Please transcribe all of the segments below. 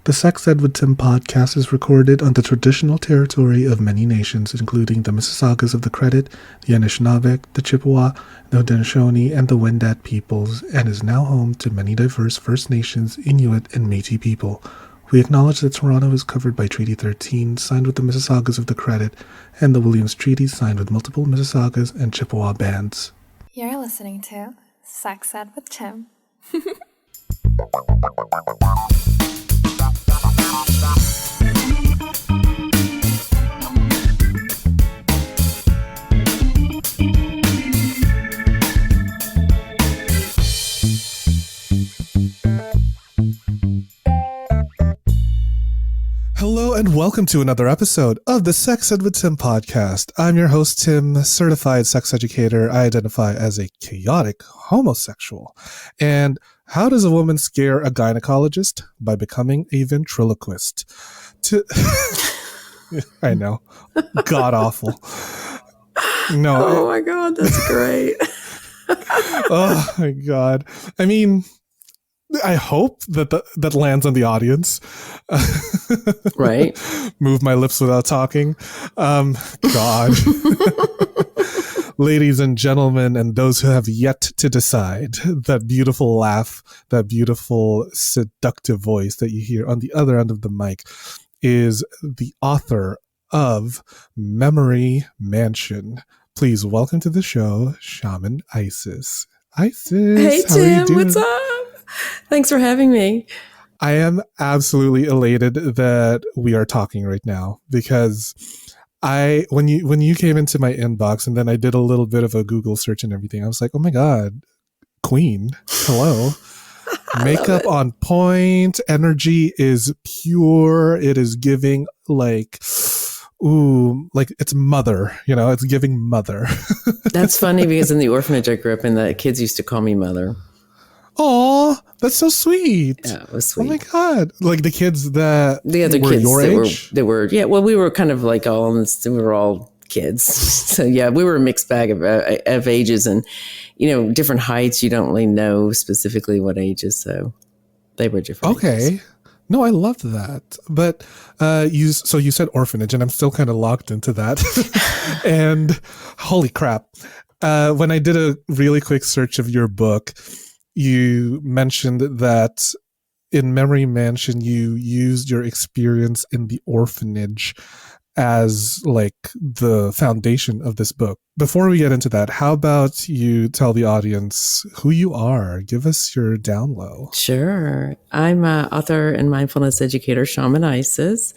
The Sex Ed with Tim podcast is recorded on the traditional territory of many nations, including the Mississaugas of the Credit, the Anishinaabe, the Chippewa, the Haudenosaunee, and the Wendat peoples, and is now home to many diverse First Nations, Inuit, and Métis people. We acknowledge that Toronto is covered by Treaty 13, signed with the Mississaugas of the Credit, and the Williams Treaty, signed with multiple Mississaugas and Chippewa bands. You're listening to Sex Ed with Tim. Hello and welcome to another episode of the Sex Ed with Tim podcast. I'm your host, Tim, certified sex educator. I identify as a chaotic homosexual. And how does a woman scare a gynecologist? By becoming a ventriloquist. I know. God awful. No. Oh my God, that's great. Oh my God. I mean, I hope that lands on the audience. Right. Move my lips without talking. God. Ladies and gentlemen, and those who have yet to decide, that beautiful laugh, that beautiful seductive voice that you hear on the other end of the mic is the author of Memory Mansion. Please welcome to the show, Shaman Isis. Isis, hey how are you Tim, doing? what's up? Thanks for having me. I am absolutely elated that we are talking right now because when you came into my inbox and then I did a little bit of a Google search and everything, I was like, oh my God, Queen, hello. Makeup on point, energy is pure. It is giving like it's mother, it's giving mother. That's funny because in the orphanage I grew up in, the kids used to call me mother. Oh, that's so sweet. Yeah, it was sweet. Oh my God. Like the kids that the other were kids your age? that were, yeah, well, we were kind of like we were all kids. So yeah, we were a mixed bag of ages and, different heights. You don't really know specifically what ages. So they were different. Okay. Ages. No, I loved that. But you said orphanage and I'm still kind of locked into that. And holy crap. When I did a really quick search of your book, you mentioned that in Memory Mansion, you used your experience in the orphanage as like the foundation of this book. Before we get into that, how about you tell the audience who you are? Give us your down low. Sure. I'm an author and mindfulness educator, Shaman Isis.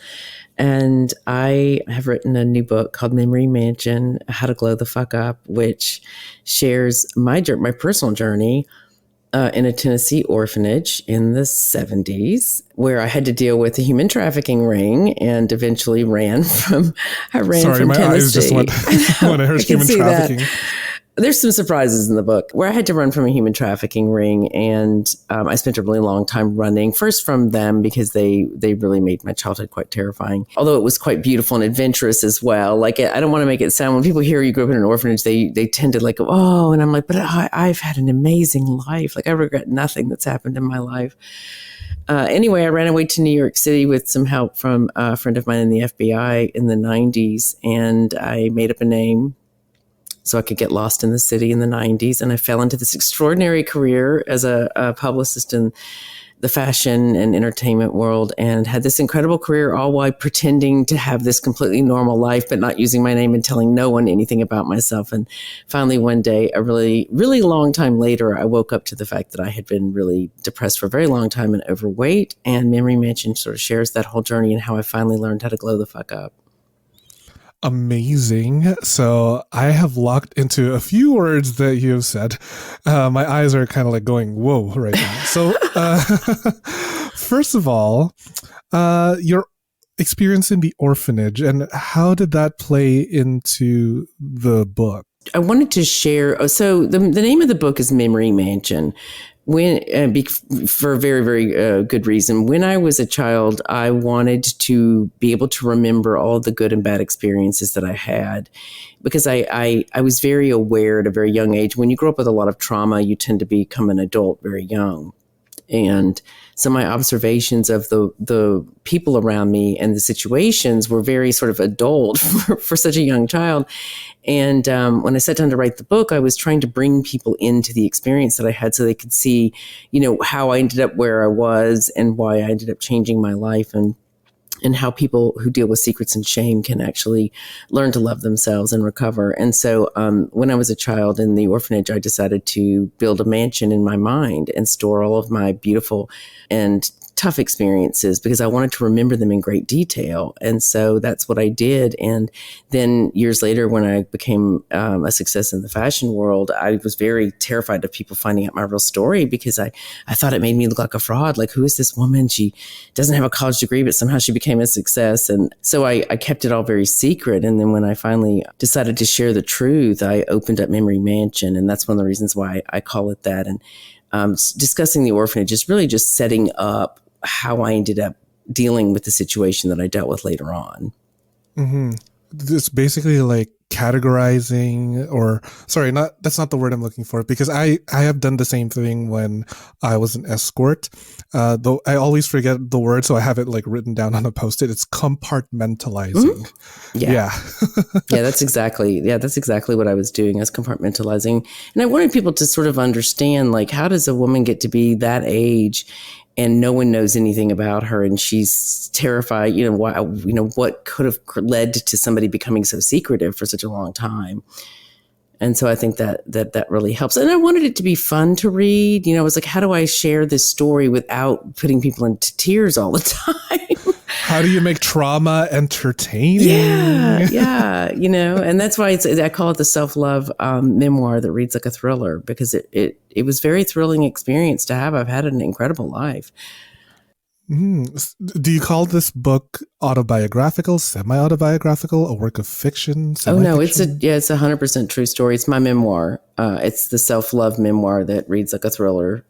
And I have written a new book called Memory Mansion, How to Glow the Fuck Up, which shares my personal journey in a Tennessee orphanage in the 70s, where I had to deal with a human trafficking ring and eventually ran from Sorry, my Tennessee. eyes just went when I heard human trafficking. There's some surprises in the book where I had to run from a human trafficking ring. And I spent a really long time running, first from them because they really made my childhood quite terrifying, although it was quite beautiful and adventurous as well. Like, I don't want to make it sound, when people hear you grew up in an orphanage, they tend to like, oh, and I'm like, but I've had an amazing life. Like, I regret nothing that's happened in my life. Anyway, I ran away to New York City with some help from a friend of mine in the FBI in the 90s. And I made up a name so I could get lost in the city in the 90s. And I fell into this extraordinary career as a publicist in the fashion and entertainment world, and had this incredible career all while pretending to have this completely normal life, but not using my name and telling no one anything about myself. And finally, one day, a really, really long time later, I woke up to the fact that I had been really depressed for a very long time and overweight. And Memory Mansion sort of shares that whole journey and how I finally learned how to glow the fuck up. Amazing. So I have locked into a few words that you have said. My eyes are kind of like going, whoa, right now. So first of all, your experience in the orphanage and how did that play into the book? I wanted to share. So the name of the book is Memory Mansion. For a very, very good reason. When I was a child, I wanted to be able to remember all the good and bad experiences that I had, because I was very aware at a very young age. When you grow up with a lot of trauma, you tend to become an adult very young. And so my observations of the people around me and the situations were very sort of adult for such a young child. And when I sat down to write the book, I was trying to bring people into the experience that I had so they could see, how I ended up where I was and why I ended up changing my life, and how people who deal with secrets and shame can actually learn to love themselves and recover. And so when I was a child in the orphanage, I decided to build a mansion in my mind and store all of my beautiful and tough experiences because I wanted to remember them in great detail. And so that's what I did. And then years later, when I became a success in the fashion world, I was very terrified of people finding out my real story because I thought it made me look like a fraud. Like, who is this woman? She doesn't have a college degree, but somehow she became a success. And so I kept it all very secret. And then when I finally decided to share the truth, I opened up Memory Mansion. And that's one of the reasons why I call it that. And discussing the orphanage is really just setting up how I ended up dealing with the situation that I dealt with later on. Mm-hmm. It's basically like categorizing, or sorry, that's not the word I'm looking for, because I have done the same thing when I was an escort. Though I always forget the word, so I have it like written down on a Post-it. It's compartmentalizing. Mm-hmm. Yeah. That's exactly what I was doing. I was compartmentalizing. And I wanted people to sort of understand, like, how does a woman get to be that age and no one knows anything about her, and she's terrified, what could have led to somebody becoming so secretive for such a long time. And so I think that really helps. And I wanted it to be fun to read. I was like, how do I share this story without putting people into tears all the time? How do you make trauma entertaining? Yeah. And that's why I call it the self-love memoir that reads like a thriller, because it was a very thrilling experience to have. I've had an incredible life. Do you call this book autobiographical, semi-autobiographical, a work of fiction? Oh no, it's a 100% true story. It's my memoir. It's the self-love memoir that reads like a thriller.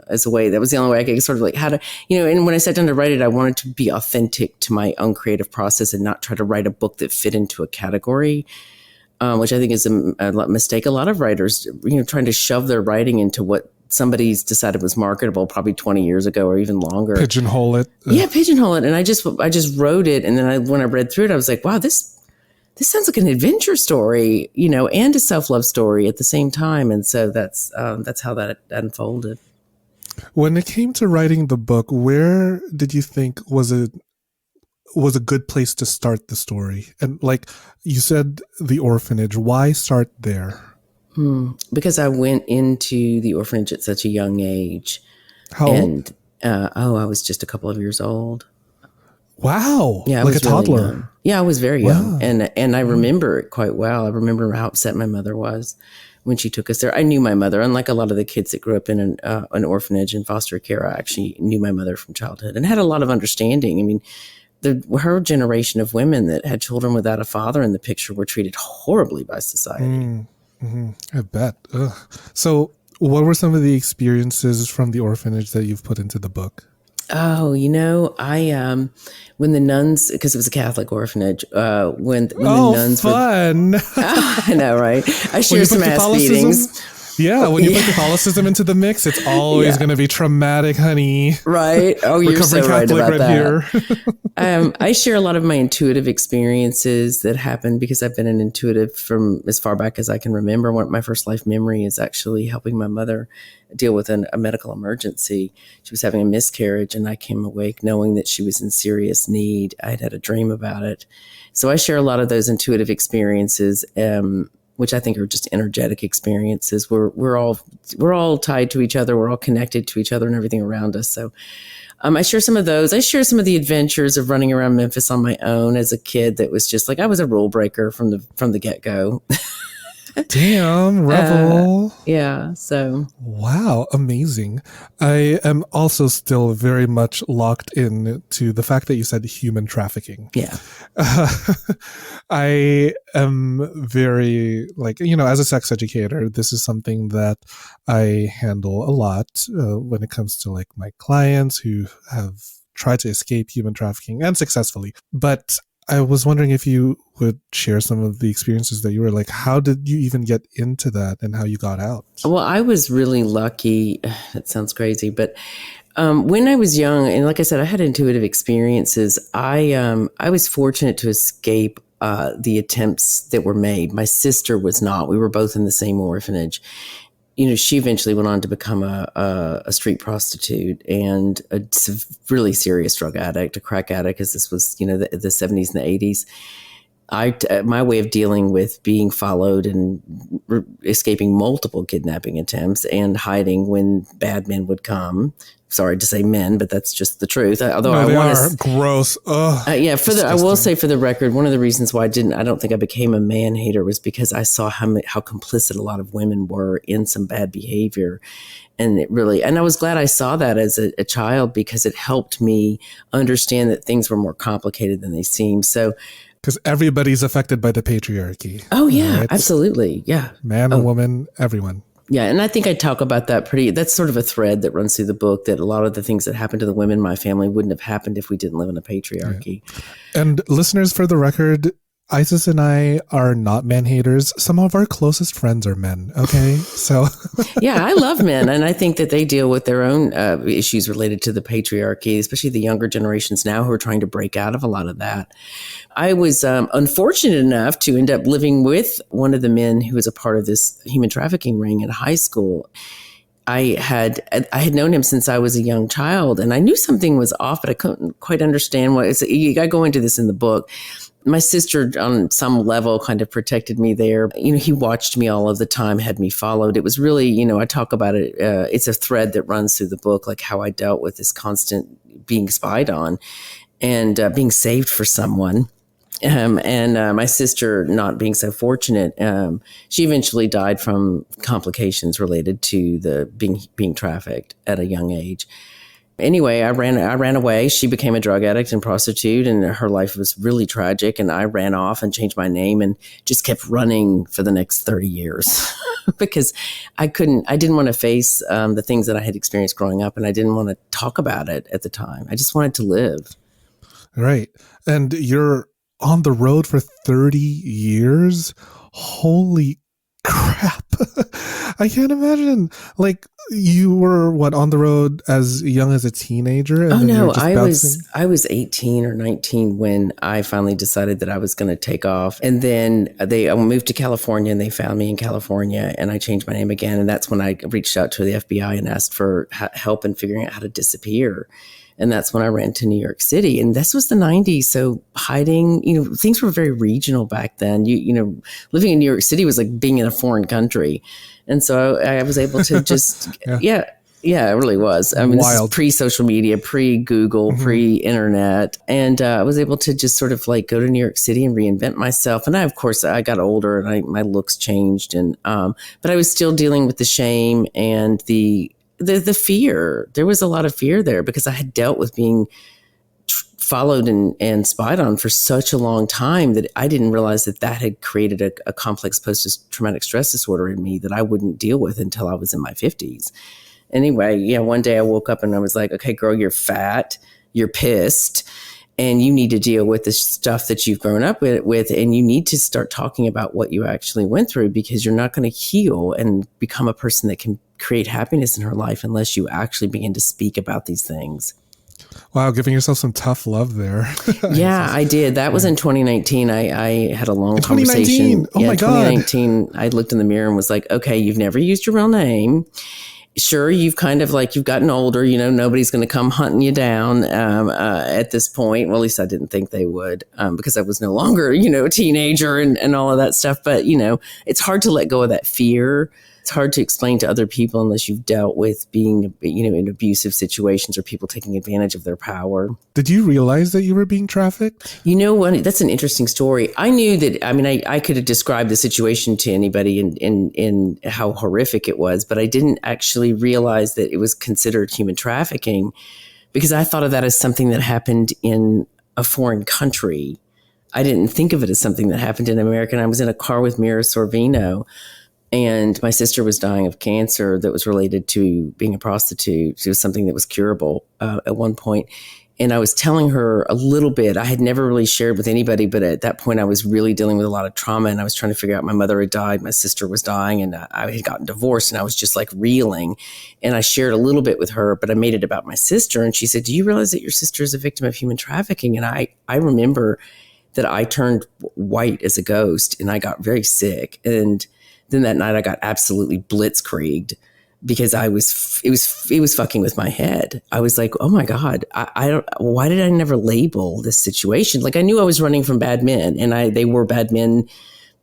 As a way, that was the only way I could sort of like how to, and when I sat down to write it, I wanted to be authentic to my own creative process and not try to write a book that fit into a category, which I think is a mistake. A lot of writers, trying to shove their writing into what somebody's decided was marketable probably 20 years ago or even longer. Pigeonhole it. Yeah, pigeonhole it. And I just wrote it. And then when I read through it, I was like, wow, this sounds like an adventure story, and a self-love story at the same time. And so that's how that unfolded. When it came to writing the book, where did you think was a good place to start the story? And like you said, the orphanage, why start there? Because I went into the orphanage at such a young age. How old? I was just a couple of years old. Wow. Yeah, like a toddler. Really young. Yeah, I was very young. And I remember it quite well. I remember how upset my mother was when she took us there. I knew my mother, unlike a lot of the kids that grew up in an orphanage and foster care. I actually knew my mother from childhood and had a lot of understanding. I mean, her generation of women that had children without a father in the picture were treated horribly by society. I bet. Ugh. So what were some of the experiences from the orphanage that you've put into the book? Oh, I when the nuns, because it was a Catholic orphanage, when the nuns fun. I know, right? I share some ass beatings. Yeah, when you put Catholicism into the mix, it's always going to be traumatic, honey. Right? Oh, you're so right about that. Here. I share a lot of my intuitive experiences that happened because I've been an intuitive from as far back as I can remember. My first life memory is actually helping my mother deal with a medical emergency. She was having a miscarriage, and I came awake knowing that she was in serious need. I had a dream about it. So I share a lot of those intuitive experiences, which I think are just energetic experiences. We're all tied to each other. We're all connected to each other and everything around us. So I share some of those. I share some of the adventures of running around Memphis on my own as a kid. That was just like I was a rule breaker from the get-go. Damn, rebel. Yeah. So. Wow. Amazing. I am also still very much locked in to the fact that you said human trafficking. Yeah. I am very as a sex educator, this is something that I handle a lot when it comes to like my clients who have tried to escape human trafficking and successfully. But I was wondering if you would share some of the experiences that you were like, how did you even get into that and how you got out? Well, I was really lucky. That sounds crazy, but when I was young, and like I said, I had intuitive experiences. I was fortunate to escape the attempts that were made. My sister was not. We were both in the same orphanage. She eventually went on to become a street prostitute and a really serious drug addict, a crack addict, as this was, the 70s and the 80s. My way of dealing with being followed and escaping multiple kidnapping attempts and hiding when bad men would come. Sorry to say men, but that's just the truth. Although no, I they want are to, gross. yeah. I will say for the record, one of the reasons why I don't think I became a man hater was because I saw how complicit a lot of women were in some bad behavior, and I was glad I saw that as a child because it helped me understand that things were more complicated than they seemed. So. Because everybody's affected by the patriarchy. Oh yeah, right? Absolutely, yeah. Man and woman, everyone. Yeah, and I think I talk about that that's sort of a thread that runs through the book, that a lot of the things that happened to the women in my family wouldn't have happened if we didn't live in a patriarchy. Yeah. And listeners, for the record, Isis and I are not man haters. Some of our closest friends are men. Okay. So yeah, I love men. And I think that they deal with their own issues related to the patriarchy, especially the younger generations now who are trying to break out of a lot of that. I was unfortunate enough to end up living with one of the men who was a part of this human trafficking ring in high school. I had known him since I was a young child, and I knew something was off, but I couldn't quite understand what. I go into this in the book. My sister, on some level, kind of protected me there. He watched me all of the time, had me followed. It was really, I talk about it. It's a thread that runs through the book, like how I dealt with this constant being spied on and being saved for someone. My sister, not being so fortunate, she eventually died from complications related to the being trafficked at a young age. Anyway, I ran away. She became a drug addict and prostitute, and her life was really tragic. And I ran off and changed my name and just kept running for the next 30 years because I didn't want to face the things that I had experienced growing up, and I didn't want to talk about it at the time. I just wanted to live. Right. And you're on the road for 30 years? Holy crap. I can't imagine. Like, you were on the road as young as a teenager? And no, I was 18 or 19 when I finally decided that I was going to take off. And then I moved to California, and they found me in California, and I changed my name again. And that's when I reached out to the FBI and asked for help in figuring out how to disappear. And that's when I ran to New York City. And this was the 90s. So hiding, things were very regional back then. Living in New York City was like being in a foreign country. And so I was able to just, yeah, it really was. I mean, this is pre-social media, pre-Google, pre-internet. And I was able to just sort of like go to New York City and reinvent myself. And of course, I got older and my looks changed. And but I was still dealing with the shame and the fear. There was a lot of fear there because I had dealt with being followed and spied on for such a long time that I didn't realize that had created a complex post-traumatic stress disorder in me that I wouldn't deal with until I was in my 50s. Anyway, one day I woke up and I was like, okay, girl, you're fat, you're pissed, and you need to deal with the stuff that you've grown up with, and you need to start talking about what you actually went through, because you're not going to heal and become a person that can create happiness in her life unless you actually begin to speak about these things. Wow, giving yourself some tough love there. Yeah, I did. That was in 2019. I had a long conversation. Oh my God. 2019, I looked in the mirror and was like, okay, you've never used your real name. Sure, you've kind of you've gotten older, nobody's going to come hunting you down at this point. Well, at least I didn't think they would because I was no longer, a teenager and all of that stuff. But, it's hard to let go of that fear. It's hard to explain to other people unless you've dealt with being, in abusive situations or people taking advantage of their power. Did you realize that you were being trafficked? That's an interesting story. I knew that, I could have described the situation to anybody in how horrific it was, but I didn't actually realize that it was considered human trafficking because I thought of that as something that happened in a foreign country. I didn't think of it as something that happened in America. And I was in a car with Mira Sorvino, and my sister was dying of cancer that was related to being a prostitute. It was something that was curable at one point. And I was telling her a little bit. I had never really shared with anybody, but at that point I was really dealing with a lot of trauma, and I was trying to figure out my mother had died, my sister was dying, and I had gotten divorced, and I was just like reeling. And I shared a little bit with her, but I made it about my sister. And she said, do you realize that your sister is a victim of human trafficking? And I remember that I turned white as a ghost and I got very sick. And then that night I got absolutely blitzkrieged because it was fucking with my head. I was like, oh my God, why did I never label this situation? Like, I knew I was running from bad men, and they were bad men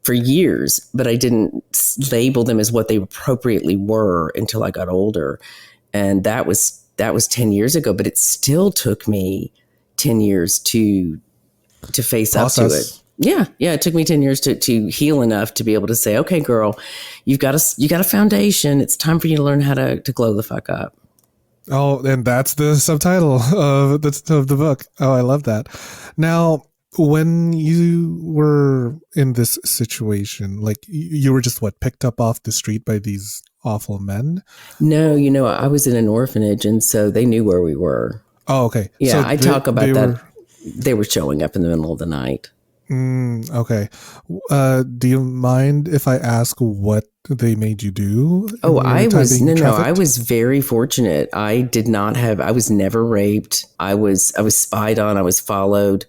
for years, but I didn't label them as what they appropriately were until I got older. And that was 10 years ago, but it still took me 10 years to face up to it. Yeah. It took me 10 years to heal enough to be able to say, okay, girl, you got a foundation. It's time for you to learn how to glow the fuck up. Oh, and that's the subtitle of the book. Oh, I love that. Now, when you were in this situation, like you were just picked up off the street by these awful men? No, I was in an orphanage, and so they knew where we were. Oh, okay. Yeah, so I talk about that. They were showing up in the middle of the night. Okay. Do you mind if I ask what they made you do? Oh, I was very fortunate. I was never raped. I was spied on. I was followed.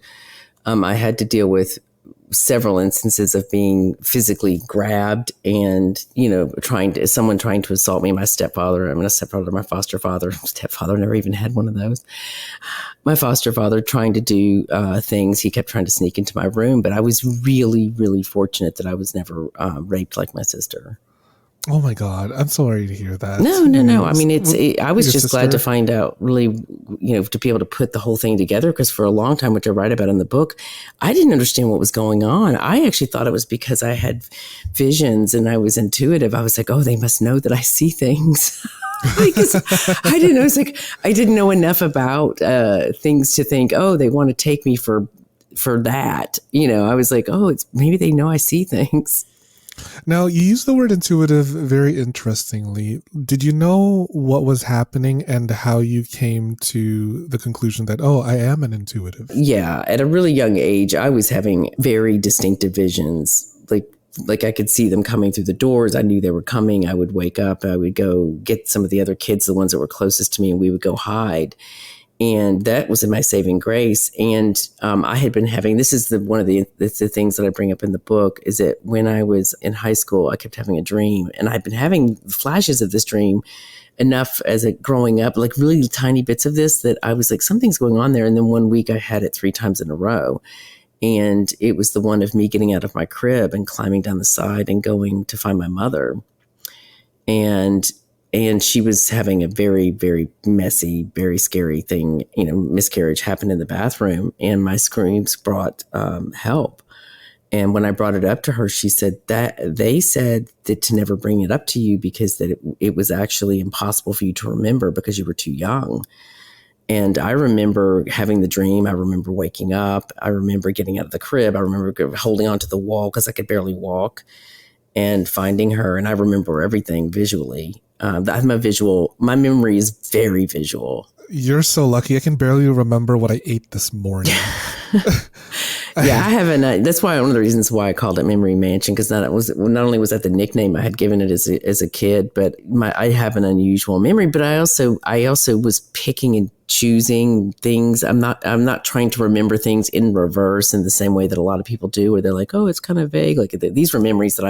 I had to deal with several instances of being physically grabbed and, someone trying to assault me. My stepfather, my foster father, never even had one of those. My foster father trying to do things. He kept trying to sneak into my room, but I was really, really fortunate that I was never raped like my sister. Oh my God. I'm sorry to hear that. No. I mean, I was just glad to find out, really, to be able to put the whole thing together. Because for a long time, which I write about in the book, I didn't understand what was going on. I actually thought it was because I had visions and I was intuitive. I was like, oh, they must know that I see things. Because I didn't know. It's like, I didn't know enough about things to think, oh, they want to take me for that. I was like, oh, maybe they know I see things. Now, you use the word intuitive very interestingly. Did you know what was happening and how you came to the conclusion that, oh, I am an intuitive? Yeah. At a really young age, I was having very distinctive visions. Like I could see them coming through the doors. I knew they were coming. I would wake up. I would go get some of the other kids, the ones that were closest to me, and we would go hide. And that was my saving grace. And I had been having, this is one of the things that I bring up in the book, is that when I was in high school, I kept having a dream. And I'd been having flashes of this dream enough as growing up, like really tiny bits of this, that I was like, something's going on there. And then one week I had it 3 times in a row. And it was the one of me getting out of my crib and climbing down the side and going to find my mother. And she was having a very, very messy, very scary thing, miscarriage happened in the bathroom, and my screams brought help. And when I brought it up to her, she said that they said that to never bring it up to you because that it was actually impossible for you to remember because you were too young. And I remember having the dream. I remember waking up. I remember getting out of the crib. I remember holding onto the wall because I could barely walk and finding her. And I remember everything visually. My memory is very visual. You're so lucky. I can barely remember what I ate this morning. Yeah, I haven't. That's why one of the reasons why I called it Memory Mansion, because not only was that the nickname I had given it as a kid, but I have an unusual memory. But I also was picking and choosing things. I'm not trying to remember things in reverse in the same way that a lot of people do, where they're like, oh, it's kind of vague. Like these were memories that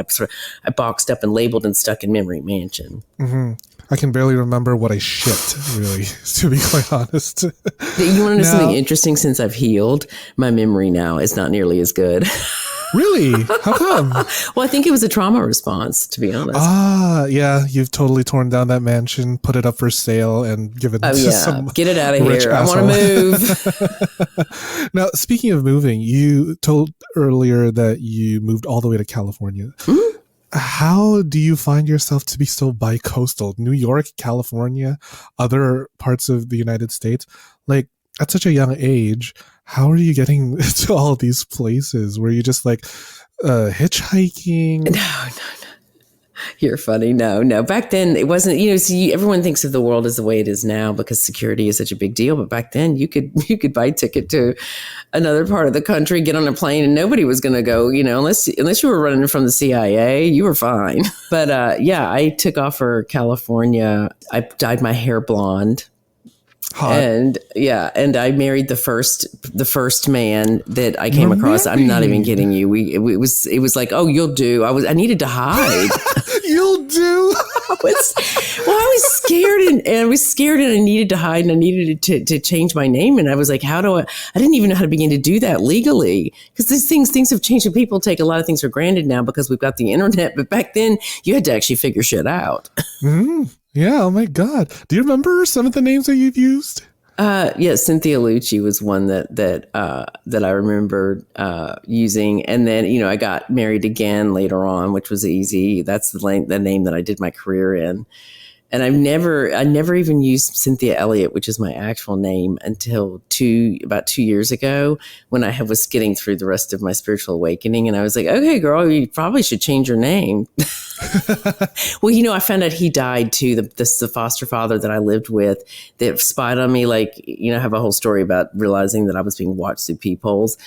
I boxed up and labeled and stuck in Memory Mansion. Mm-hmm. I can barely remember what I shit, really, to be quite honest. You want to know something interesting? Since I've healed, my memory now is not nearly as good. Really? How come? Well, I think it was a trauma response, to be honest. Yeah. You've totally torn down that mansion, put it up for sale, and given it to some get it out of here. Asshole. I want to move. Now, speaking of moving, you told earlier that you moved all the way to California. Mm-hmm. How do you find yourself to be so bi-coastal? New York, California, other parts of the United States? Like, at such a young age, how are you getting to all these places? Were you just like hitchhiking? No. You're funny. No. Back then, it wasn't. Everyone thinks of the world as the way it is now because security is such a big deal. But back then, you could buy a ticket to another part of the country, get on a plane, and nobody was going to go. Unless you were running from the CIA, you were fine. But I took off for California. I dyed my hair blonde. Hot. And I married the first man that I came across. I'm not even kidding you. It was like, oh, you'll do. I needed to hide. You'll do. I was scared and I needed to hide and I needed to change my name. And I was like, I didn't even know how to begin to do that legally because these things have changed and people take a lot of things for granted now because we've got the internet. But back then you had to actually figure shit out. Mm. Yeah. Oh my God. Do you remember some of the names that you've used? Cynthia Elliot was one that I remembered using, and then I got married again later on, which was easy. That's the name that I did my career in. And I never even used Cynthia Elliot, which is my actual name, until about 2 years ago when I was getting through the rest of my spiritual awakening. And I was like, okay, girl, you probably should change your name. Well, I found out he died too. The foster father that I lived with that spied on me, have a whole story about realizing that I was being watched through peepholes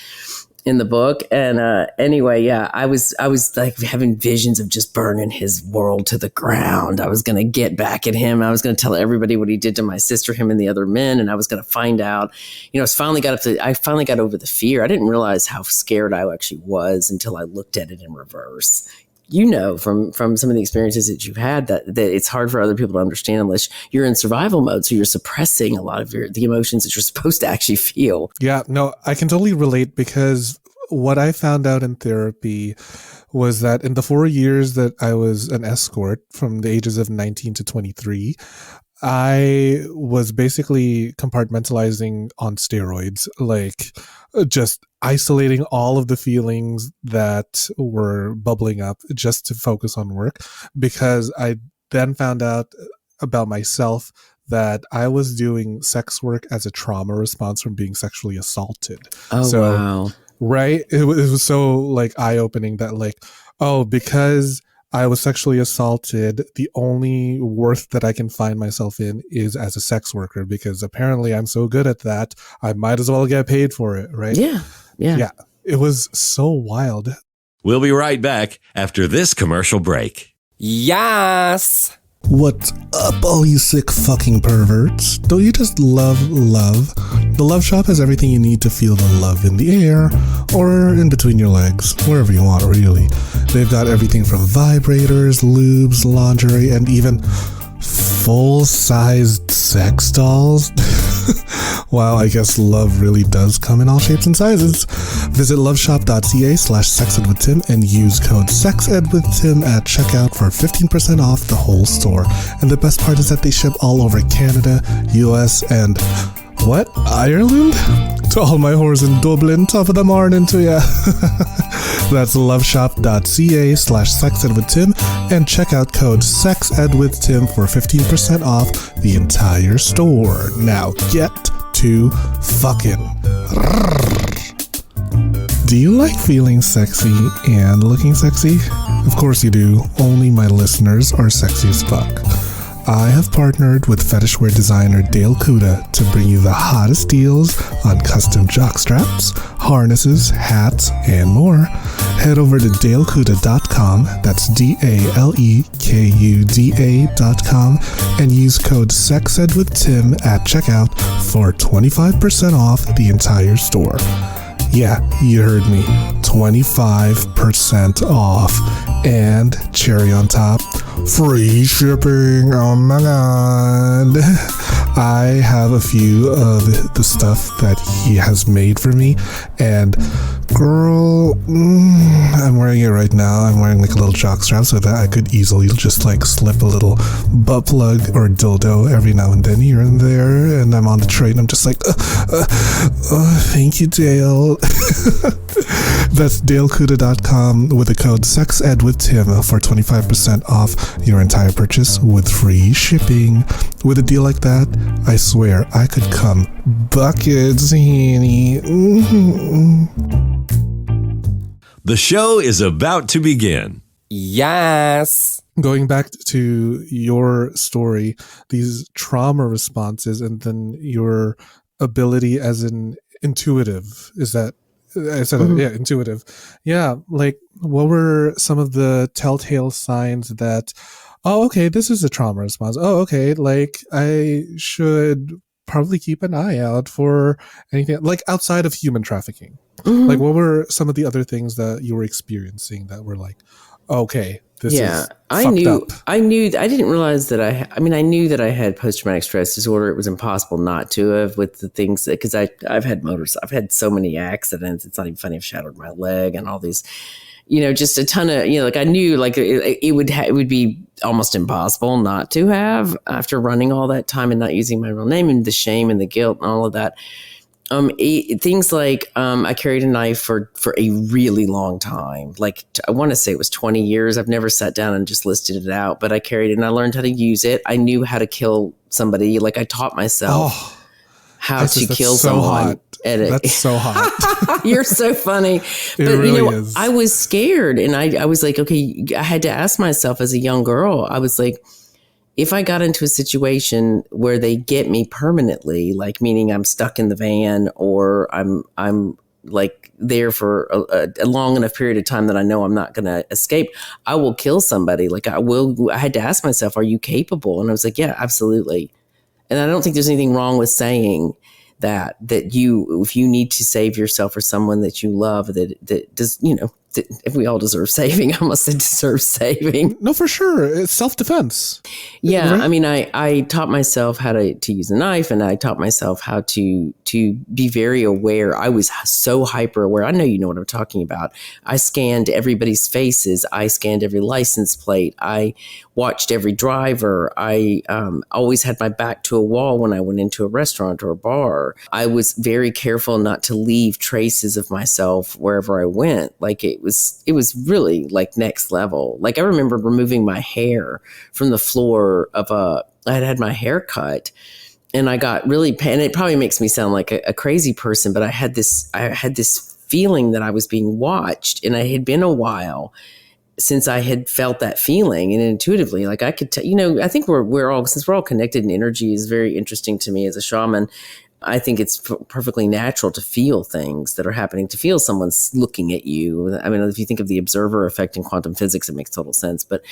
in the book. And I was like having visions of just burning his world to the ground. I was going to get back at him. I was going to tell everybody what he did to my sister, him and the other men. And I was going to find out, I finally got over the fear. I didn't realize how scared I actually was until I looked at it in reverse. From some of the experiences that you've had that it's hard for other people to understand unless you're in survival mode. So you're suppressing a lot of the emotions that you're supposed to actually feel. Yeah, no, I can totally relate because what I found out in therapy was that in the 4 years that I was an escort from the ages of 19 to 23, I was basically compartmentalizing on steroids, like just isolating all of the feelings that were bubbling up just to focus on work, because I then found out about myself that I was doing sex work as a trauma response from being sexually assaulted. Oh, wow. Right? It was so eye-opening that because I was sexually assaulted, the only worth that I can find myself in is as a sex worker, because apparently I'm so good at that, I might as well get paid for it, right? Yeah. It was so wild. We'll be right back after this commercial break. Yes! What's up, all you sick fucking perverts? Don't you just love love? The Love Shop has everything you need to feel the love in the air or in between your legs, wherever you want, really. They've got everything from vibrators, lubes, lingerie, and even full-sized sex dolls. Wow, I guess love really does come in all shapes and sizes. Visit loveshop.ca/sexedwithtim and use code SEXEDWithTim at checkout for 15% off the whole store. And the best part is that they ship all over Canada, US, and Ireland? To all my whores in Dublin, top of the morning to ya. That's loveshop.ca/sexedwithtim and check out code SEXEDWithTim for 15% off the entire store. Now get to fucking. Do you like feeling sexy and looking sexy? Of course you do. Only my listeners are sexy as fuck. I have partnered with fetishwear designer Dale Kuda to bring you the hottest deals on custom jockstraps, harnesses, hats, and more. Head over to dalekuda.com, that's DALEKUDA.com, and use code SEXEDWithTim at checkout for 25% off the entire store. Yeah, you heard me. 25% off. And cherry on top, free shipping. Oh my God. I have a few of the stuff that he has made for me. And girl, I'm wearing it right now. I'm wearing a little jockstrap so that I could easily just slip a little butt plug or dildo every now and then here and there. And I'm on the train. I'm just thank you, Dale. That's dalekuda.com with the code SEXEDWithTim for 25% off your entire purchase with free shipping. With a deal like that, I swear I could come buckets, honey. The show is about to begin. Yes! going back to your story, these trauma responses, and then your ability as an intuitive, is that, I said, Mhm. yeah, intuitive. Yeah. Like, what were some of the telltale signs that, oh, okay, this is a trauma response. Oh, okay. Like, I should probably keep an eye out for anything like outside of human trafficking. Like, Mhm. what were some of the other things that you were experiencing that were like, okay, this Yeah, is fucked up? I didn't realize that I mean, I knew that I had post-traumatic stress disorder. It was impossible not to have with the things that, because I've had so many accidents. It's not even funny. I've shattered my leg and all these, just a ton of, like I knew like it would be almost impossible not to have after running all that time and not using my real name, and the shame and the guilt and all of that. Things like I carried a knife for a really long time. Like I want to say it was 20 years. I've never sat down and just listed it out, but I carried it and I learned how to use it. I knew how to kill somebody. Like I taught myself how Isis, to that's kill so someone. hot. That's so hot. You're so funny. It really is. I was scared, and I was like, okay, I had to ask myself as a young girl, I was like, if I got into a situation where they get me permanently, like meaning I'm stuck in the van or I'm like there for a long enough period of time that I know I'm not going to escape, I will kill somebody. Like I had to ask myself, are you capable? And I was like, yeah, absolutely. And I don't think there's anything wrong with saying that if you need to save yourself or someone that you love, that does, if we all deserve saving, I must say deserve saving. No, for sure. It's self-defense. Yeah. Right? I mean, I taught myself how to use a knife, and I taught myself how to be very aware. I was so hyper aware. I know you know what I'm talking about. I scanned everybody's faces. I scanned every license plate. I watched every driver. I always had my back to a wall when I went into a restaurant or a bar. I was very careful not to leave traces of myself wherever I went. Like it was really like next level. Like I remember removing my hair from the floor of I had my hair cut, and I got really, and it probably makes me sound like a crazy person, but I had this feeling that I was being watched, and it had been a while since I had felt that feeling, and intuitively, like I could tell, I think since we're all connected, and energy is very interesting to me as a shaman. I think it's perfectly natural to feel things that are happening, to feel someone's looking at you. I mean, if you think of the observer effect in quantum physics, it makes total sense. But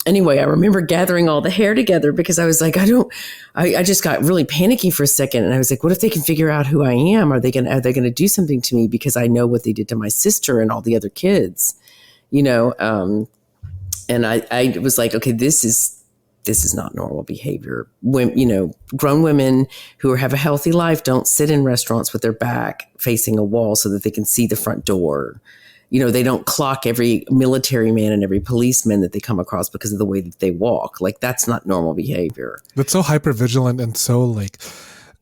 anyway, I remember gathering all the hair together because I was like, I just got really panicky for a second. And I was like, what if they can figure out who I am? Are they going to do something to me because I know what they did to my sister and all the other kids, and I was like, okay, this is not normal behavior. When, grown women who have a healthy life don't sit in restaurants with their back facing a wall so that they can see the front door. They don't clock every military man and every policeman that they come across because of the way that they walk. Like that's not normal behavior. That's so hypervigilant and so like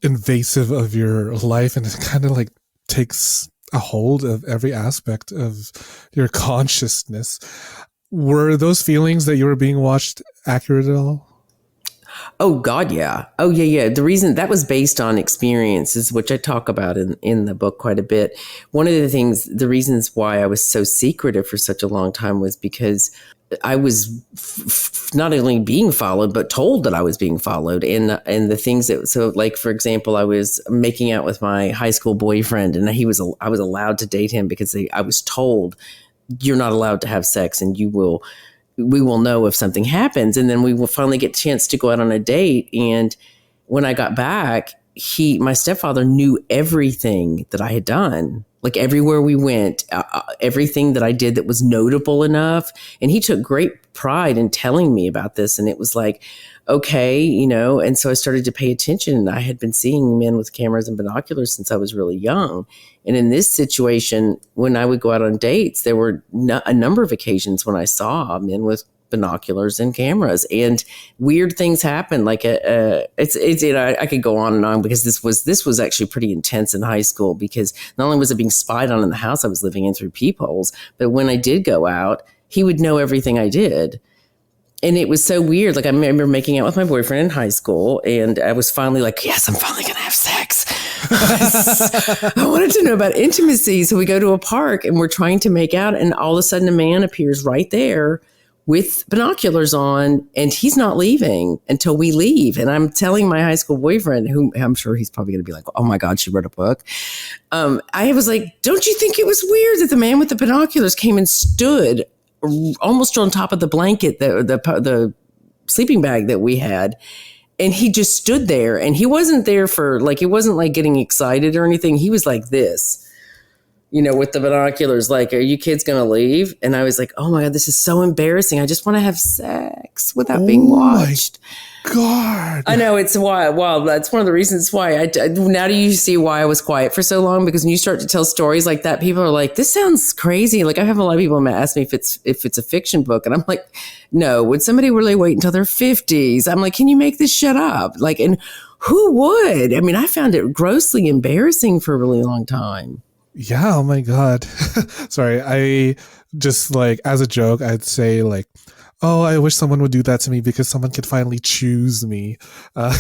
invasive of your life, and it kind of like takes a hold of every aspect of your consciousness. Were those feelings that you were being watched accurate at all? Oh God, yeah. Oh yeah. The reason that was based on experiences, which I talk about in the book quite a bit. One of the reasons why I was so secretive for such a long time was because I was not only being followed, but told that I was being followed. And the things so like, for example, I was making out with my high school boyfriend, and I was allowed to date him because I was told, you're not allowed to have sex, and we will know if something happens. And then we will finally get a chance to go out on a date. And when I got back, my stepfather knew everything that I had done, like everywhere we went, everything that I did that was notable enough. And he took great pride in telling me about this. And it was like, okay, and so I started to pay attention, and I had been seeing men with cameras and binoculars since I was really young. And in this situation, when I would go out on dates, there were a number of occasions when I saw men with binoculars and cameras, and weird things happen. Like I could go on and on because this was actually pretty intense in high school, because not only was it being spied on in the house I was living in through peepholes, but when I did go out, he would know everything I did. And it was so weird. Like I remember making out with my boyfriend in high school, and I was finally like, yes, I'm finally going to have sex. I wanted to know about intimacy. So we go to a park and we're trying to make out, and all of a sudden a man appears right there with binoculars on, and he's not leaving until we leave. And I'm telling my high school boyfriend, who I'm sure he's probably going to be like, oh my God, she wrote a book. I was like, don't you think it was weird that the man with the binoculars came and stood almost on top of the blanket, the sleeping bag that we had? And he just stood there, and he wasn't there for like, he wasn't like getting excited or anything. He was like this, with the binoculars, like, are you kids going to leave? And I was like, oh my God, this is so embarrassing. I just want to have sex without being watched. God. I know, it's wild. Well, that's one of the reasons why now do you see why I was quiet for so long? Because when you start to tell stories like that, people are like, this sounds crazy. Like, I have a lot of people ask me if it's a fiction book. And I'm like, no, would somebody really wait until their 50s? I'm like, can you make this shit up? Like, and who would? I mean, I found it grossly embarrassing for a really long time. Yeah, oh my God. Sorry, I just like, as a joke, I'd say like, oh, I wish someone would do that to me because someone could finally choose me. Oh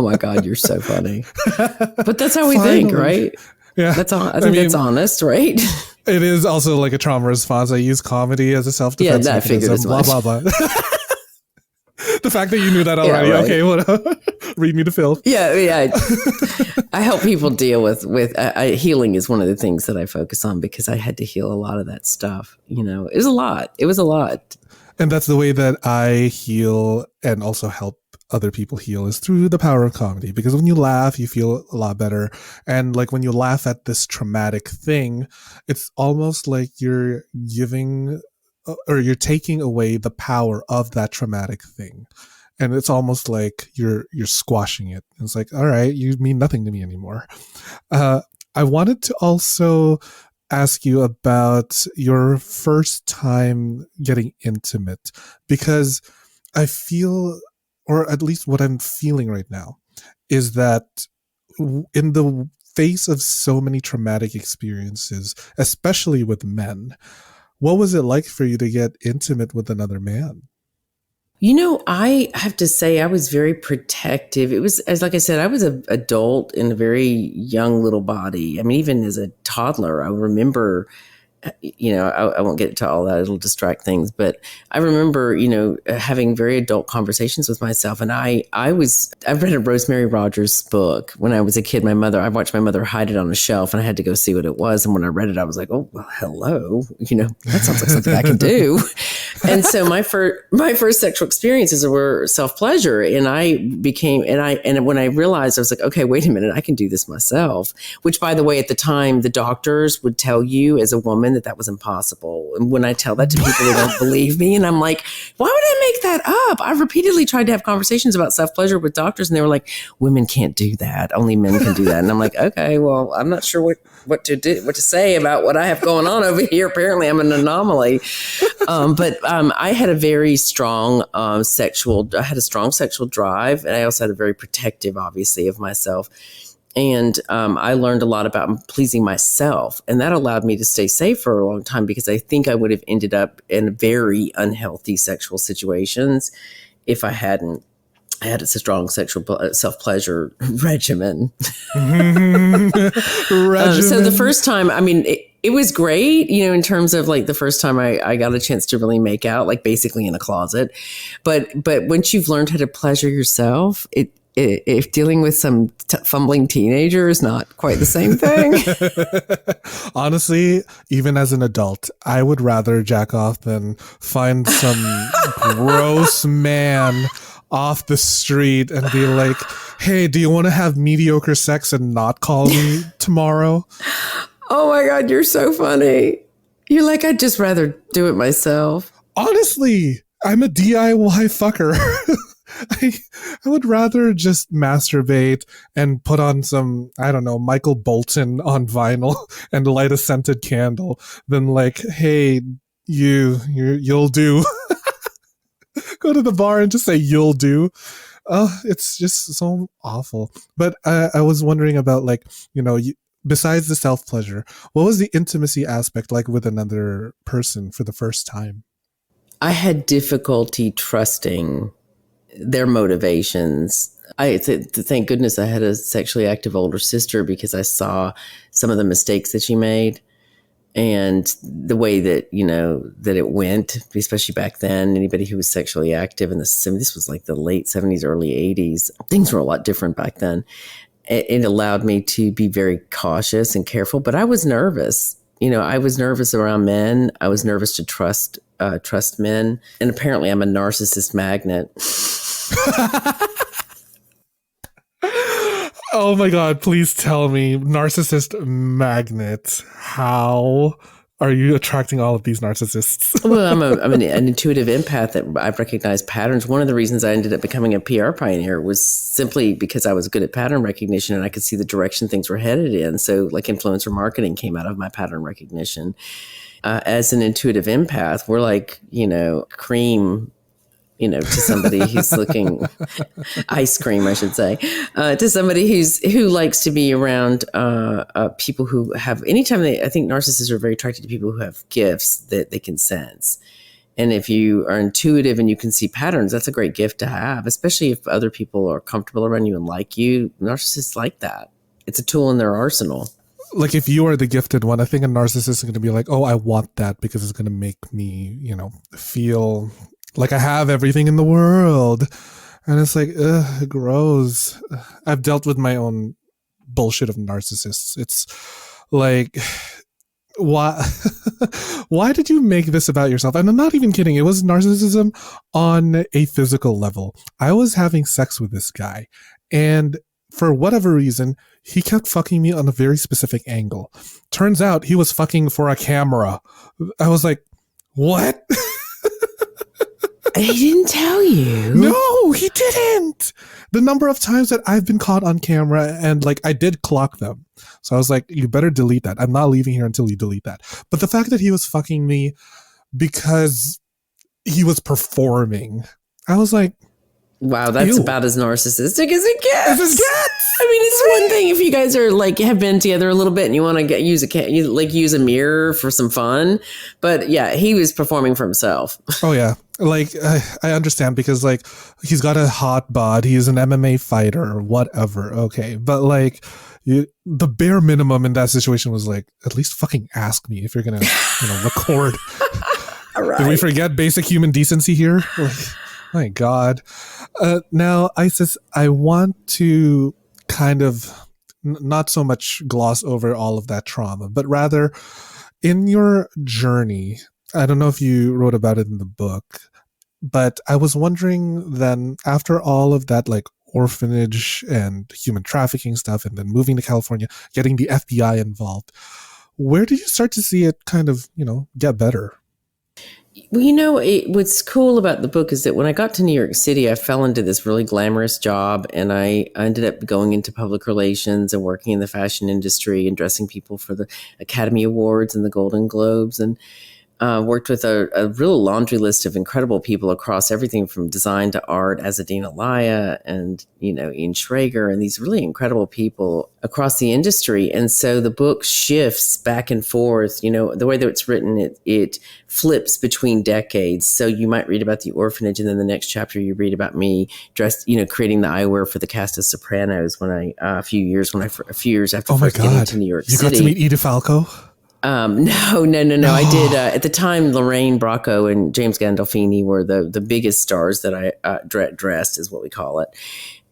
my God, you're so funny. But that's how we think, right? Yeah. I think that's honest, right? It is also like a trauma response. I use comedy as a self-defense mechanism, blah, blah, blah. The fact that you knew that already. Yeah, right. Okay, whatever. Read me the filth. Yeah. I help people deal with healing is one of the things that I focus on because I had to heal a lot of that stuff. It was a lot. And that's the way that I heal and also help other people heal is through the power of comedy. Because when you laugh, you feel a lot better. And like when you laugh at this traumatic thing, it's almost like you're giving or you're taking away the power of that traumatic thing. And it's almost like you're squashing it. It's like, all right, you mean nothing to me anymore. I wanted to also ask you about your first time getting intimate, because I feel, or at least what I'm feeling right now, is that in the face of so many traumatic experiences, especially with men, what was it like for you to get intimate with another man? I have to say I was very protective. It was, like I said, I was an adult in a very young little body. I mean, even as a toddler, I remember, I won't get into all that. It'll distract things. But I remember, having very adult conversations with myself. And I read a Rosemary Rogers book when I was a kid. I watched my mother hide it on a shelf and I had to go see what it was. And when I read it, I was like, oh, well, hello. That sounds like something I can do. And so my first sexual experiences were self-pleasure. And and when I realized, I was like, okay, wait a minute, I can do this myself. Which, by the way, at the time, the doctors would tell you as a woman that was impossible. And when I tell that to people, they don't believe me. And I'm like, why would I make that up? I've repeatedly tried to have conversations about self-pleasure with doctors, and they were like, women can't do that. Only men can do that. And I'm like, okay, well, I'm not sure what to say about what I have going on over here. Apparently I'm an anomaly. But I had a very strong sexual drive. And I also had a very protective, obviously, of myself. And I learned a lot about pleasing myself. And that allowed me to stay safe for a long time, because I think I would have ended up in very unhealthy sexual situations if I hadn't had a strong sexual self-pleasure regimen. So the first time, I mean, it was great, in terms of like the first time I got a chance to really make out, like basically in a closet. But once you've learned how to pleasure yourself, if dealing with some fumbling teenager is not quite the same thing. Honestly, even as an adult, I would rather jack off than find some gross man off the street and be like, hey, do you want to have mediocre sex and not call me tomorrow? Oh my God, you're so funny. You're like, I'd just rather do it myself. Honestly, I'm a DIY fucker. I would rather just masturbate and put on some, I don't know, Michael Bolton on vinyl and light a scented candle than like, hey, you'll do. Go to the bar and just say, you'll do. Oh, it's just so awful. But I was wondering about, like, besides the self-pleasure, what was the intimacy aspect like with another person for the first time? I had difficulty trusting their motivations. Thank goodness I had a sexually active older sister, because I saw some of the mistakes that she made. And the way that, that it went, especially back then, anybody who was sexually active in the 70s, this was like the late 70s, early 80s. Things were a lot different back then. It allowed me to be very cautious and careful, but I was nervous. I was nervous around men. I was nervous to trust men. And apparently I'm a narcissist magnet. Oh my God, please tell me, narcissist magnet. How are you attracting all of these narcissists? Well, I'm an intuitive empath that I've recognized patterns. One of the reasons I ended up becoming a PR pioneer was simply because I was good at pattern recognition and I could see the direction things were headed in. So like influencer marketing came out of my pattern recognition. As an intuitive empath, we're like, cream, to somebody who's looking ice cream, I should say, to somebody who likes to be around people who have, I think narcissists are very attracted to people who have gifts that they can sense. And if you are intuitive and you can see patterns, that's a great gift to have, especially if other people are comfortable around you and like you. Narcissists like that. It's a tool in their arsenal. Like if you are the gifted one, I think a narcissist is going to be like, oh, I want that because it's going to make me, feel like I have everything in the world. And it's like, gross. I've dealt with my own bullshit of narcissists. It's like, why did you make this about yourself? And I'm not even kidding. It was narcissism on a physical level. I was having sex with this guy, and for whatever reason, he kept fucking me on a very specific angle. Turns out he was fucking for a camera. I was like, what? He didn't tell you. No, he didn't. The number of times that I've been caught on camera, and like I did clock them. So I was like, you better delete that. I'm not leaving here until you delete that. But the fact that he was fucking me because he was performing, I was like, wow, that's ew. about as narcissistic as it gets. As it gets. I mean, it's one thing if you guys are like have been together a little bit and you want to use a mirror for some fun, but yeah, he was performing for himself. Oh yeah, like I understand because like he's got a hot bod, he's an MMA fighter or whatever. Okay, but like the bare minimum in that situation was like at least fucking ask me if you're gonna record. Right. Did we forget basic human decency here? Like, my God. Now, Isis, I want to kind of not so much gloss over all of that trauma, but rather in your journey, I don't know if you wrote about it in the book, but I was wondering then after all of that, like orphanage and human trafficking stuff, and then moving to California, getting the FBI involved, where did you start to see it kind of, get better? Well, what's cool about the book is that when I got to New York City, I fell into this really glamorous job, and I ended up going into public relations and working in the fashion industry and dressing people for the Academy Awards and the Golden Globes, and worked with a real laundry list of incredible people across everything from design to art, as Adina Laya and, Ian Schrager, and these really incredible people across the industry. And so the book shifts back and forth, the way that it's written, it flips between decades. So you might read about the orphanage, and then the next chapter you read about me dressed, creating the eyewear for the cast of Sopranos a few years after first getting to New York City. You got to meet Edie Falco? No. I did. At the time, Lorraine Bracco and James Gandolfini were the biggest stars that I dressed, is what we call it.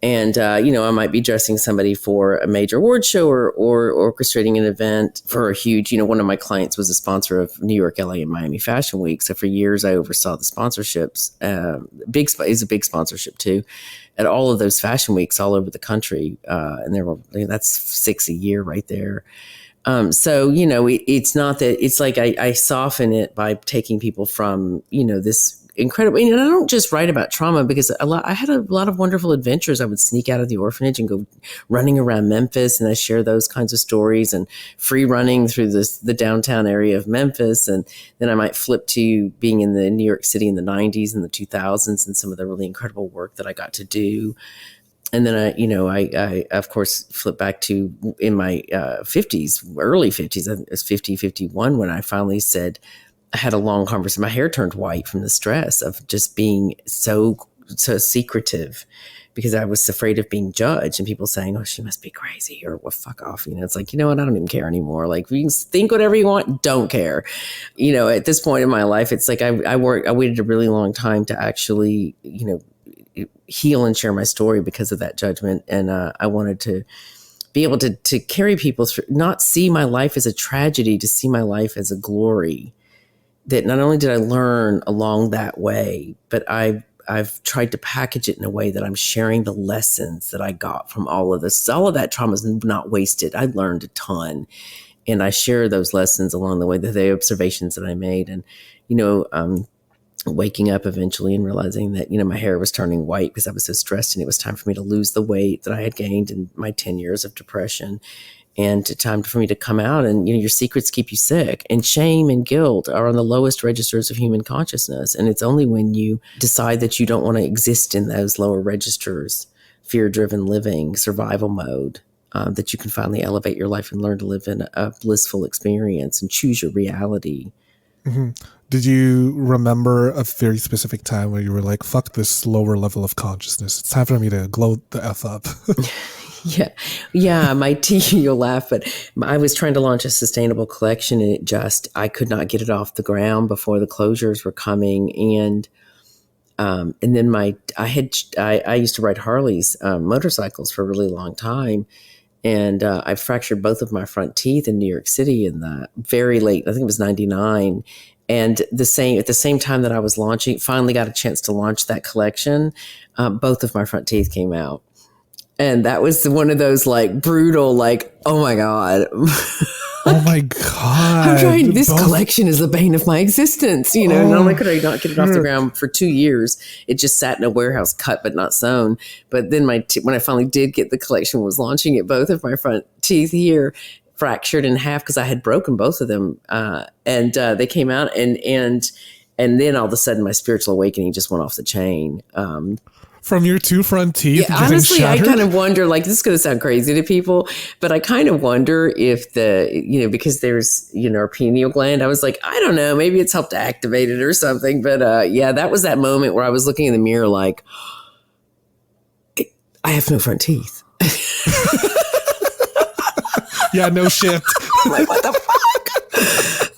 And, I might be dressing somebody for a major award show or orchestrating an event for a huge, one of my clients was a sponsor of New York, LA, and Miami Fashion Week. So for years, I oversaw the sponsorships. Is a big sponsorship too, at all of those fashion weeks all over the country. And that's 6 a year right there. So, it's not that it's like I soften it by taking people from, this incredible, and I don't just write about trauma because I had a lot of wonderful adventures. I would sneak out of the orphanage and go running around Memphis, and I share those kinds of stories, and free running through the downtown area of Memphis. And then I might flip to being in the New York City in the 90s and the 2000s and some of the really incredible work that I got to do. And then I of course flipped back to in my 50s, early 50s, I think it was 50, 51, when I finally said, I had a long conversation. My hair turned white from the stress of just being so secretive because I was afraid of being judged and people saying, oh, she must be crazy, or well, fuck off. It's like, you know what? I don't even care anymore. Like, you can think whatever you want. Don't care. At this point in my life, it's like I waited a really long time to actually, heal and share my story because of that judgment. And I wanted to be able to carry people through, not see my life as a tragedy, to see my life as a glory. That not only did I learn along that way, but I've tried to package it in a way that I'm sharing the lessons that I got from all of this. All of that trauma is not wasted. I learned a ton, and I share those lessons along the way, the observations that I made. And, waking up eventually and realizing that, my hair was turning white because I was so stressed, and it was time for me to lose the weight that I had gained in my 10 years of depression. And time for me to come out, and, your secrets keep you sick, and shame and guilt are on the lowest registers of human consciousness. And it's only when you decide that you don't want to exist in those lower registers, fear-driven living, survival mode, that you can finally elevate your life and learn to live in a blissful experience and choose your reality. Mm-hmm. Did you remember a very specific time where you were like, fuck this lower level of consciousness, it's time for me to glow the F up? Yeah. My you'll laugh, but I was trying to launch a sustainable collection, and I could not get it off the ground before the closures were coming. And then I used to ride Harleys, motorcycles for a really long time. And I fractured both of my front teeth in New York City in the very late, I think it was 99. And at the same time that I was finally got a chance to launch that collection, both of my front teeth came out. And that was one of those like brutal, like, oh my God. Oh my God. I'm trying, this collection is the bane of my existence. Not only could I not get it off the ground for 2 years, it just sat in a warehouse cut but not sewn. But then when I finally did get the collection, was launching it, both of my front teeth here fractured in half because I had broken both of them. And they came out, and then all of a sudden my spiritual awakening just went off the chain. From your two front teeth? Yeah, honestly, shattered? I kind of wonder, like, this is going to sound crazy to people, but I kind of wonder if because there's, our pineal gland, I was like, I don't know, maybe it's helped to activate it or something. But that was that moment where I was looking in the mirror like, I have no front teeth. Yeah, no shit. I'm like, what the fuck?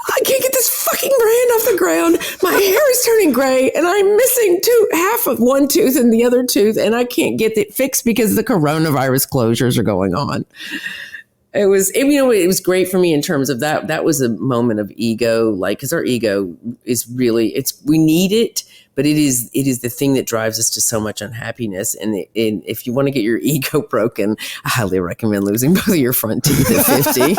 I can't get this fucking brand off the ground. My hair is turning gray, and I'm missing half of one tooth and the other tooth, and I can't get it fixed because the coronavirus closures are going on. It was great for me in terms of that. That was a moment of ego, like, because our ego is really, we need it, but it is the thing that drives us to so much unhappiness. And if you want to get your ego broken, I highly recommend losing both of your front teeth at 50.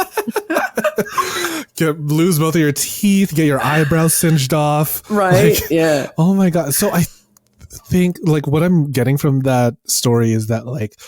Lose both of your teeth, get your eyebrows singed off. Right. Yeah. Oh my God. So I think like what I'm getting from that story is that like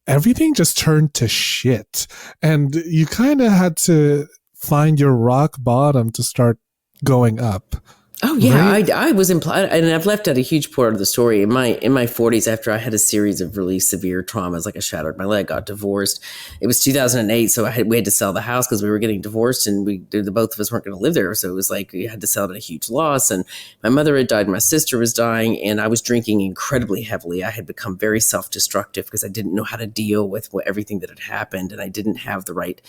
everything just turned to shit, and you kind of had to find your rock bottom to start going up. Oh yeah, right? I was implied, and I've left out a huge part of the story. In my 40s, after I had a series of really severe traumas, like I shattered my leg, got divorced. It was 2008, so we had to sell the house because we were getting divorced, and the both of us weren't going to live there. So it was like we had to sell it at a huge loss. And my mother had died, my sister was dying, and I was drinking incredibly heavily. I had become very self-destructive because I didn't know how to deal with everything that had happened, and I didn't have the right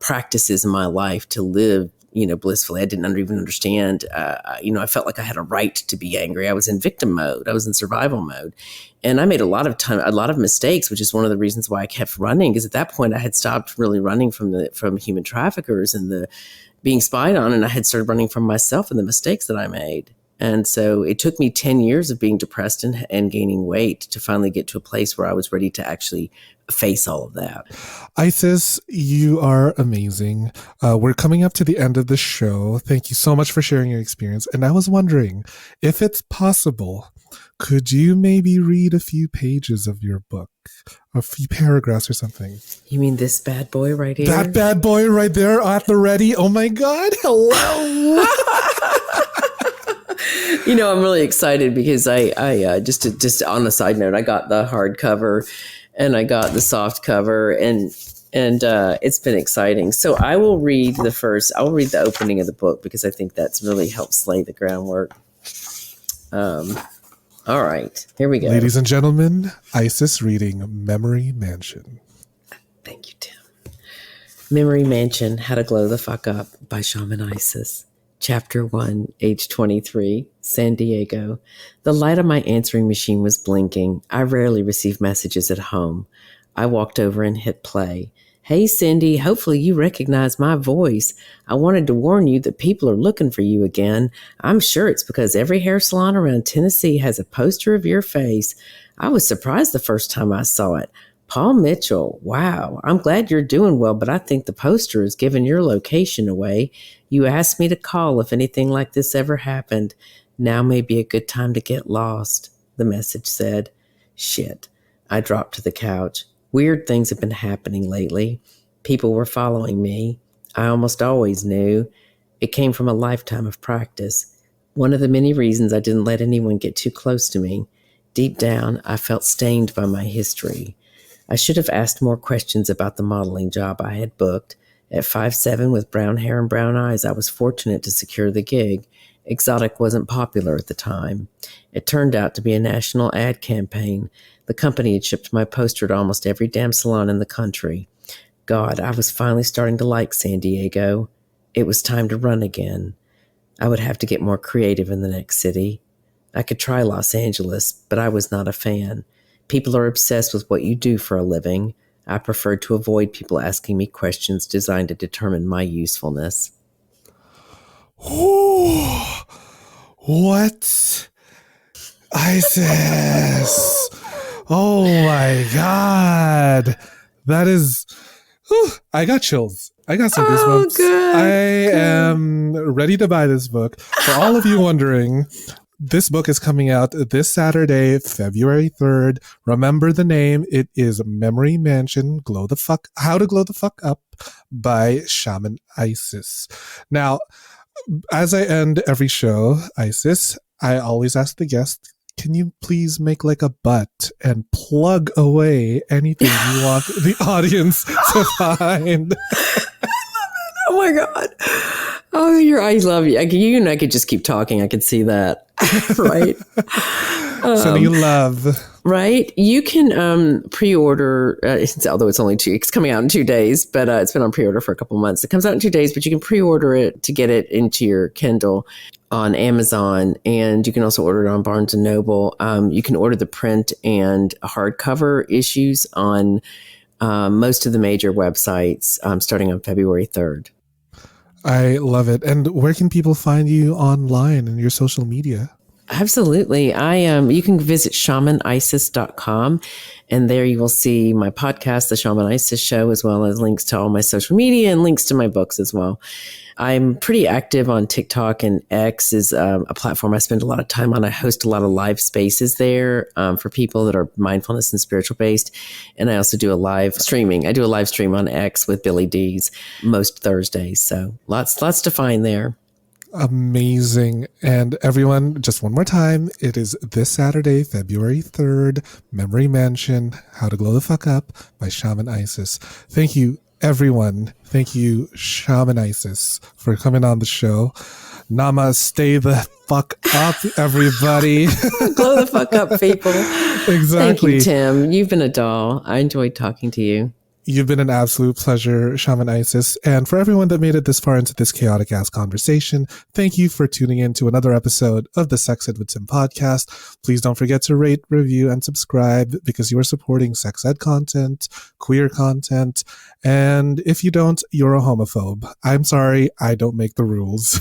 practices in my life to live blissfully. I didn't even understand. I felt like I had a right to be angry. I was in victim mode. I was in survival mode. And I made a lot of mistakes, which is one of the reasons why I kept running. Because at that point I had stopped really running from human traffickers and the being spied on. And I had started running from myself and the mistakes that I made. And so it took me 10 years of being depressed and gaining weight to finally get to a place where I was ready to actually face all of that. Isis, you are amazing. We're coming up to the end of the show. Thank you so much for sharing your experience. And I was wondering if it's possible, could you maybe read a few pages of your book, a few paragraphs or something? You mean this bad boy right here? That bad boy right there at the ready. Oh my God. Hello. I'm really excited because I just on a side note, I got the hardcover and I got the soft cover and it's been exciting. So I will read the opening of the book because I think that's really helped lay the groundwork. All right, here we go. Ladies and gentlemen, Isis reading Memory Mansion. Thank you, Tim. Memory Mansion, How to Glow the Fuck Up by Shaman Isis. Chapter 1, age 23, San Diego. The light on my answering machine was blinking. I rarely receive messages at home. I walked over and hit play. Hey, Cindy, hopefully you recognize my voice. I wanted to warn you that people are looking for you again. I'm sure it's because every hair salon around Tennessee has a poster of your face. I was surprised the first time I saw it. Paul Mitchell, wow, I'm glad you're doing well, but I think the poster is giving your location away. You asked me to call if anything like this ever happened. Now may be a good time to get lost, the message said. Shit. I dropped to the couch. Weird things have been happening lately. People were following me. I almost always knew. It came from a lifetime of practice. One of the many reasons I didn't let anyone get too close to me. Deep down, I felt stained by my history. I should have asked more questions about the modeling job I had booked. At 5'7" with brown hair and brown eyes, I was fortunate to secure the gig. Exotic wasn't popular at the time. It turned out to be a national ad campaign. The company had shipped my poster to almost every damn salon in the country. God, I was finally starting to like San Diego. It was time to run again. I would have to get more creative in the next city. I could try Los Angeles, but I was not a fan. People are obsessed with what you do for a living. I preferred to avoid people asking me questions designed to determine my usefulness. Ooh, what? Isis. Oh my God. That is, I got chills. I got some goosebumps. Good. I am ready to buy this book. For all of you wondering, this book is coming out this Saturday, February 3rd. Remember the name. It is Memory Mansion, How to Glow the Fuck Up by Shaman Isis. Now, as I end every show, Isis, I always ask the guest, can you please make like a butt and plug away anything you want the audience to find? Oh my God. Oh, I love you. You and I could just keep talking. I could see that. Right? Sending you love. Right? You can pre-order, although it's coming out in 2 days, but it's been on pre-order for a couple months. It comes out in 2 days, but you can pre-order it to get it into your Kindle on Amazon, and you can also order it on Barnes & Noble. You can order the print and hardcover issues on most of the major websites starting on February 3rd. I love it. And where can people find you online and your social media? Absolutely. You can visit shamanisis.com, and there you will see my podcast, The Shaman Isis Show, as well as links to all my social media and links to my books as well. I'm pretty active on TikTok, and X is a platform I spend a lot of time on. I host a lot of live spaces there for people that are mindfulness and spiritual based. And I also do a live streaming. I do a live stream on X with Billy Dees most Thursdays. So lots to find there. Amazing. And everyone, just one more time, it is this Saturday, February 3rd, Memory Mansion, How to Glow the Fuck Up by Shaman Isis. Thank you, everyone. Thank you, Shaman Isis, for coming on the show. Namaste the fuck up, everybody. Glow the fuck up, people. Exactly. Thank you, Tim. You've been a doll. I enjoyed talking to you. You've been an absolute pleasure, Shaman Isis. And for everyone that made it this far into this chaotic ass conversation, thank you for tuning in to another episode of the Sex Ed with Tim podcast. Please don't forget to rate, review, and subscribe because you are supporting sex ed content, queer content. And if you don't, you're a homophobe. I'm sorry, I don't make the rules.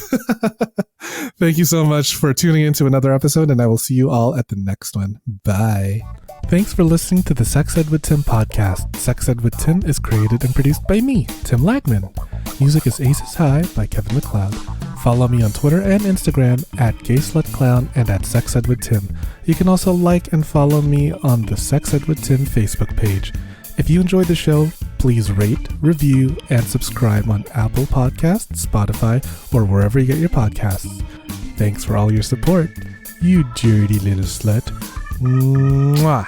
Thank you so much for tuning in to another episode, and I will see you all at the next one. Bye. Thanks for listening to the Sex Ed with Tim podcast. Sex Ed with Tim is created and produced by me, Tim Lagman. Music is Aces High by Kevin MacLeod. Follow me on Twitter and Instagram at GaySlutClown and at Sex Ed with Tim. You can also like and follow me on the Sex Ed with Tim Facebook page. If you enjoyed the show, please rate, review, and subscribe on Apple Podcasts, Spotify, or wherever you get your podcasts. Thanks for all your support, you dirty little slut. Mwah.